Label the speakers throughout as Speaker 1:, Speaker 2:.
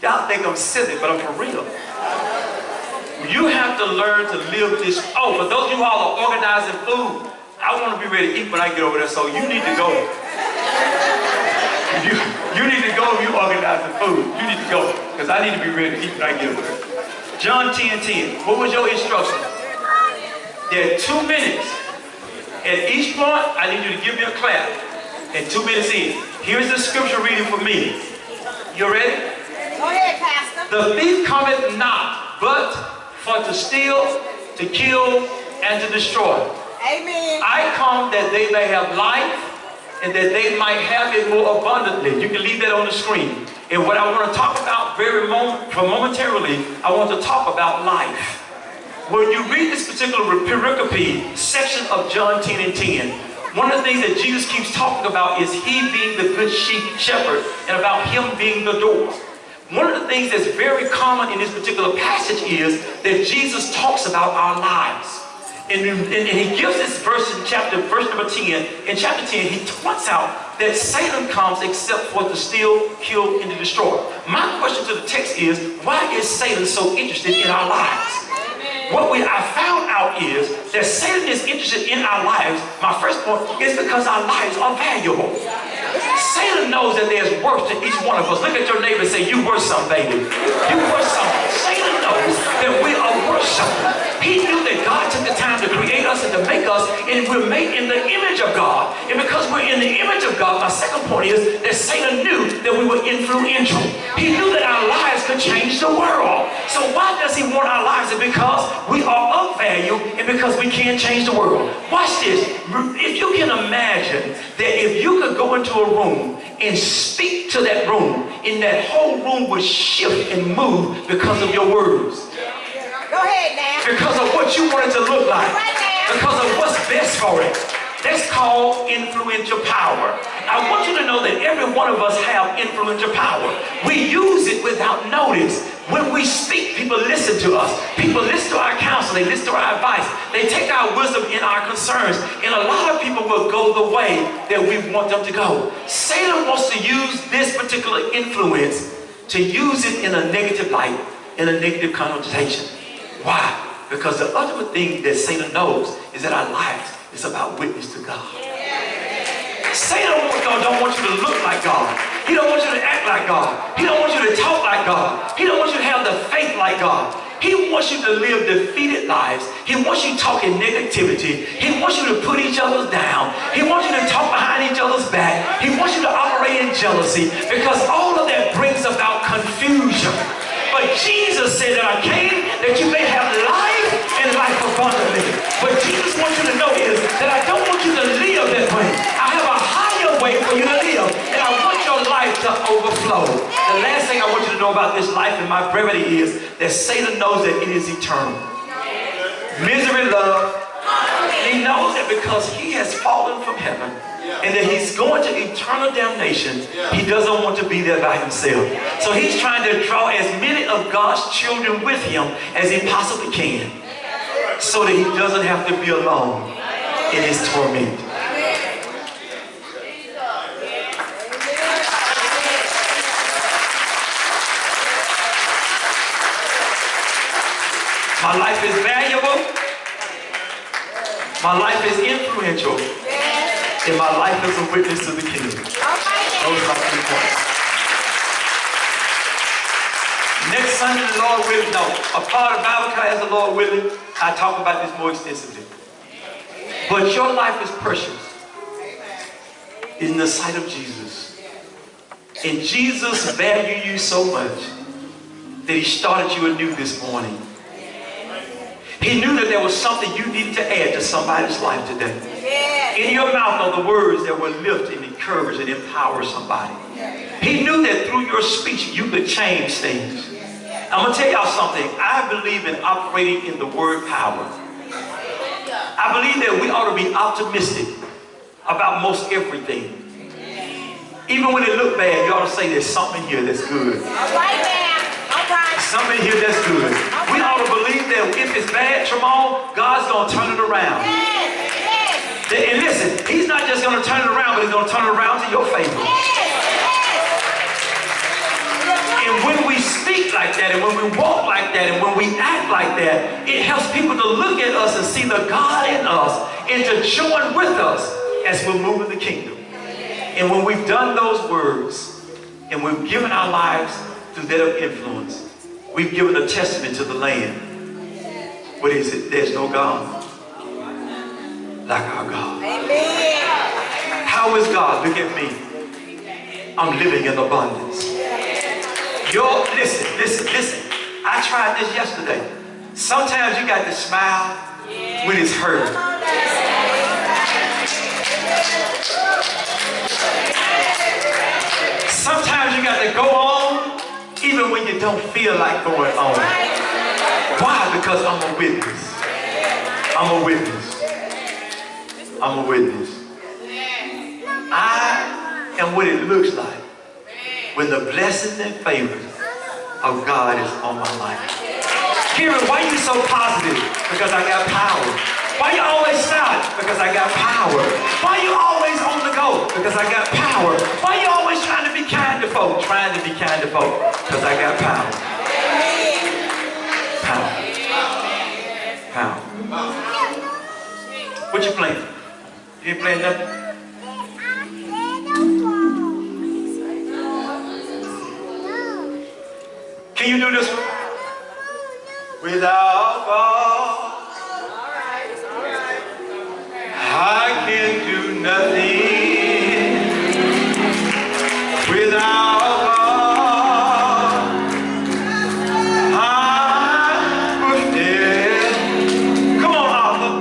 Speaker 1: Y'all think I'm silly, but I'm for real. You have to learn to live this. Oh, for those of you all are organizing food, I want to be ready to eat when I get over there, so you need to go. You need to go if you organizing food. You need to go, because I need to be ready to eat when I get over there. John 10:10. What was your instruction? There are 2 minutes. At each point, I need you to give me a clap. And 2 minutes in. Here's the scripture reading for me. You ready?
Speaker 2: Go ahead, Pastor.
Speaker 1: The thief cometh not, but for to steal, to kill, and to destroy.
Speaker 2: Amen.
Speaker 1: I come that they may have life, and that they might have it more abundantly. You can leave that on the screen. And what I want to talk about momentarily, I want to talk about life. When you read this particular pericope section of John 10:10, one of the things that Jesus keeps talking about is he being the good shepherd and about him being the door. One of the things that's very common in this particular passage is that Jesus talks about our lives. And he gives this verse in verse number 10. In chapter 10, he points out that Satan comes except for to steal, kill, and to destroy. My question to the text is, why is Satan so interested in our lives? What I found out is that Satan is interested in our lives. My first point is because our lives are valuable. Satan knows that there's worth to each one of us. Look at your neighbor and say, you worth something, baby. You worth something. Satan knows that we are worth something. He knew that God took the time to create us and to make us, and we're made in the image of God. And because we're in the image of God, my second point is that Satan knew that we were influential. He knew that our lives could change the world. So why does he want our lives? It's because we are of value and because we can change the world. Watch this. If you can imagine that if you could go into a room and speak to that room, and that whole room would shift and move because of your words.
Speaker 2: Go ahead now.
Speaker 1: Because of what you want it to look like.
Speaker 2: Right now.
Speaker 1: Because of what's best for it. That's called influential power. I want you to know that every one of us have influential power. We use it without notice. When we speak, people listen to us. People listen to our counsel. They listen to our advice. They take our wisdom in our concerns. And a lot of people will go the way that we want them to go. Satan wants to use this particular influence to use it in a negative light, in a negative connotation. Why? Because the ultimate thing that Satan knows is that our lives is about witness to God. Satan don't want you to look like God. He don't want you to act like God. He don't want you to talk like God. He don't want you to have the faith like God. He wants you to live defeated lives. He wants you talking negativity. He wants you to put each other down. He wants you to talk behind each other's back. He wants you to operate in jealousy, because all of that brings about confusion. But Jesus said that I came that you may have life and life abundantly. What Jesus wants you to know is that I don't want you to live that way. I have a higher way for you to live, and I want your life to overflow. The last thing I want you to know about this life in my brevity is that Satan knows that it is eternal. Misery, love. And he knows that because he has fallen from heaven, and that he's going to eternal damnation, he doesn't want to be there by himself. So he's trying to draw as many of God's children with him as he possibly can, so that he doesn't have to be alone in his torment. My life is valuable. My life is influential. And my life is a witness to the kingdom. Those are my 3 points. Next Sunday, the Lord willing, a part of Bible class, the Lord willing, I talk about this more extensively. But your life is precious in the sight of Jesus. And Jesus valued you so much that he started you anew this morning. He knew that there was something you needed to add to somebody's life today. In your mouth are the words that will lift and encourage and empower somebody. He knew that through your speech you could change things. I'm going to tell y'all something. I believe in operating in the word power. I believe that we ought to be optimistic about most everything. Even when it look bad, you ought to say there's something here that's good. Something here that's good. We ought to believe that if it's bad, Tramon, God's going to turn it around. And listen, he's not just going to turn it around, but he's going to turn it around to your favor. And when we that, and when we walk like that, and when we act like that, it helps people to look at us and see the God in us and to join with us as we're moving the kingdom. And when we've done those words and we've given our lives through that of influence, we've given a testament to the land. What is it? There's no God like our God.
Speaker 2: Amen.
Speaker 1: How is God? Look at me. I'm living in abundance. Listen. I tried this yesterday. Sometimes you got to smile when it's hurting. Sometimes you got to go on even when you don't feel like going on. Why? Because I'm a witness. I'm a witness. I'm a witness. I am what it looks like when the blessings and favors of God is on my life. Karen, why are you so positive? Because I got power. Why you always silent? Because I got power. Why you always on the go? Because I got power. Why you always trying to be kind to folk? Trying to be kind to folk. Because I got power. Power. What you playing? You ain't playing nothing? Can you do this one? Without God, I can do nothing. Without God, I would dead. Come on, Arthur.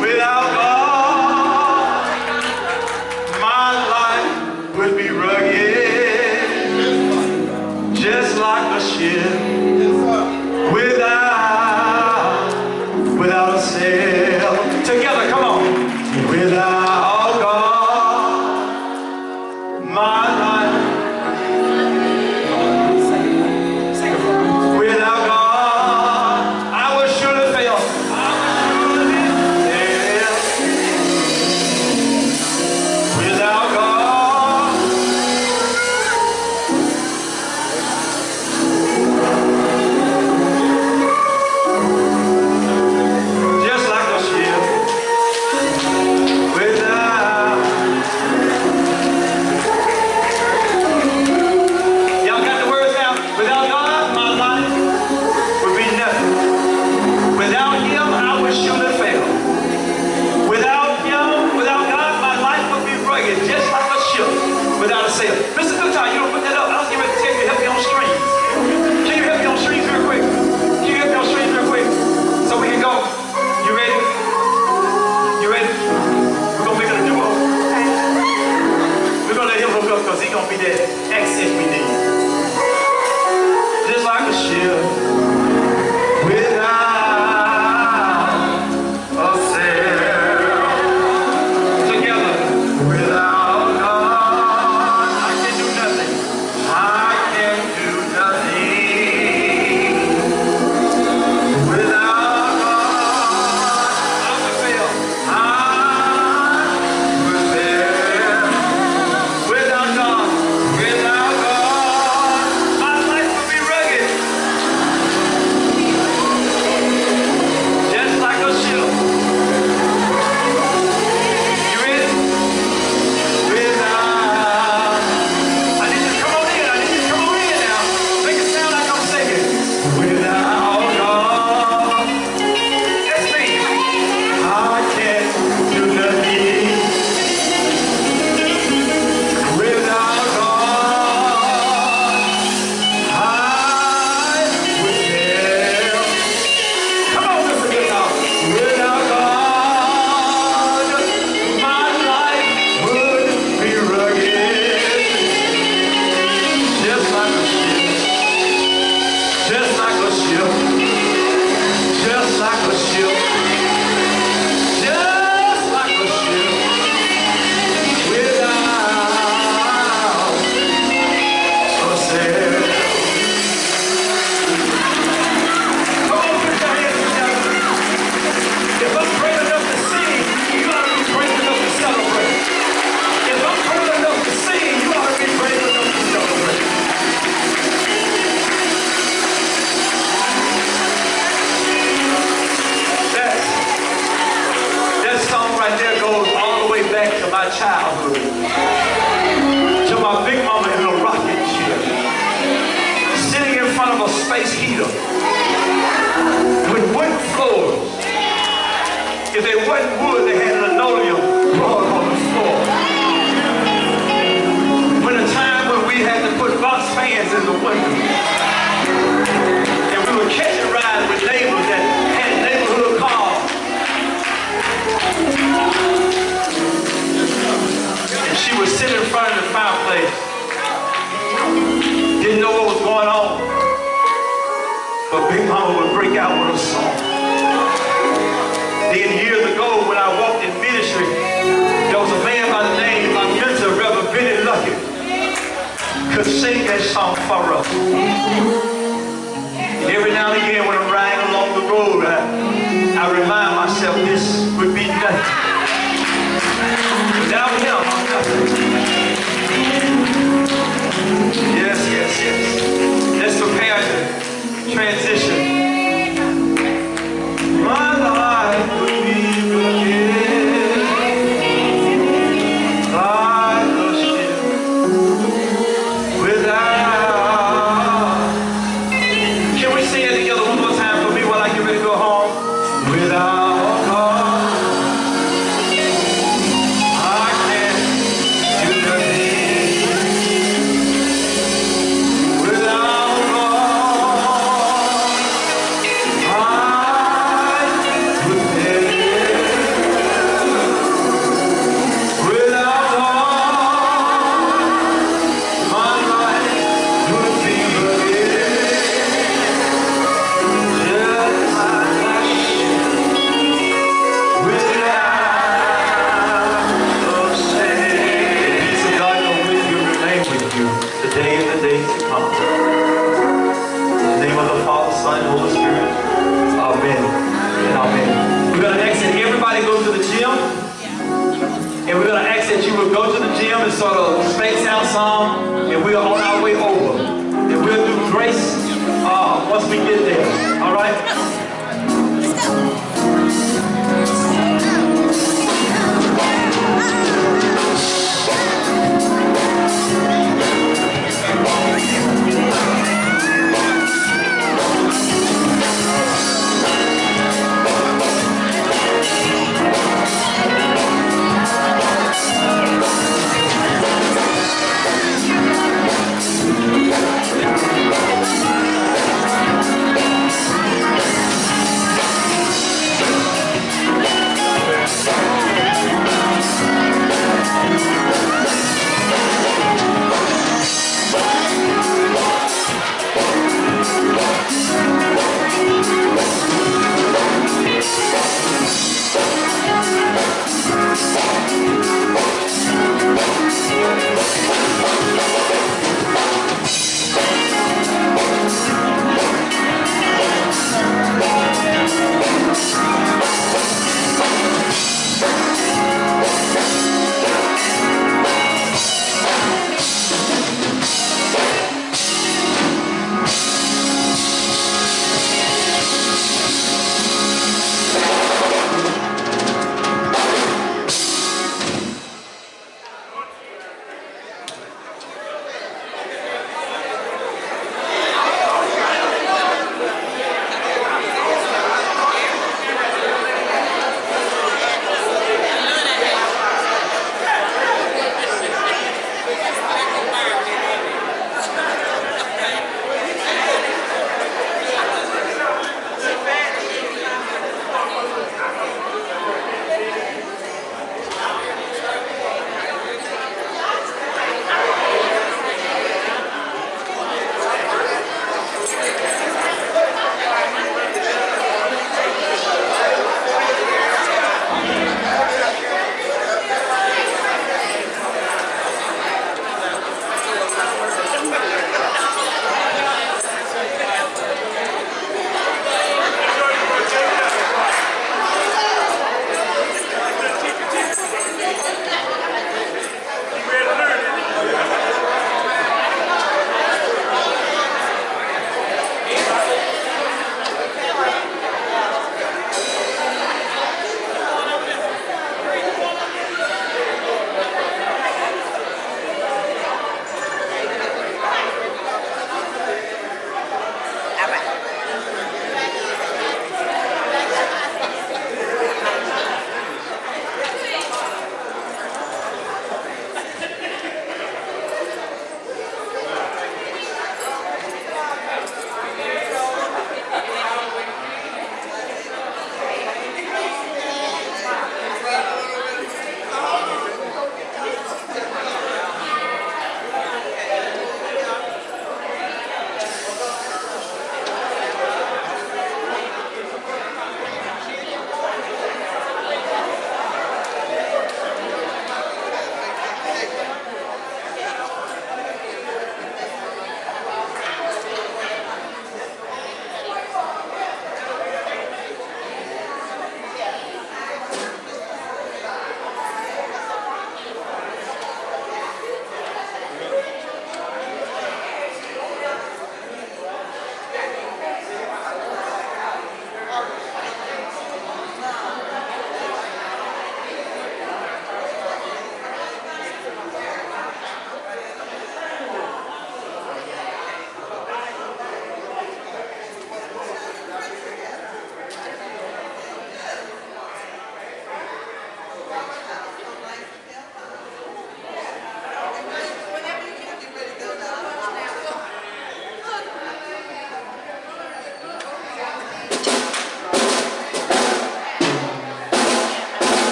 Speaker 1: Without God, my life would be rugged, just like a ship. Without a sail. Together, come on. Without God, my life. Without God, I would surely fail. Without God, space heater with wooden floors. If they wasn't wood, they had linoleum rug on the floor. When a time when we had to put box fans in the window, and we were catching rides with neighbors that had neighborhood cars. And she would sit in front of the fireplace, didn't know what was going on, but Big Mama would break out with a song. Then years ago, when I walked in ministry, there was a man by the name of my mentor, Reverend Benny Luckett, could sing that song for us.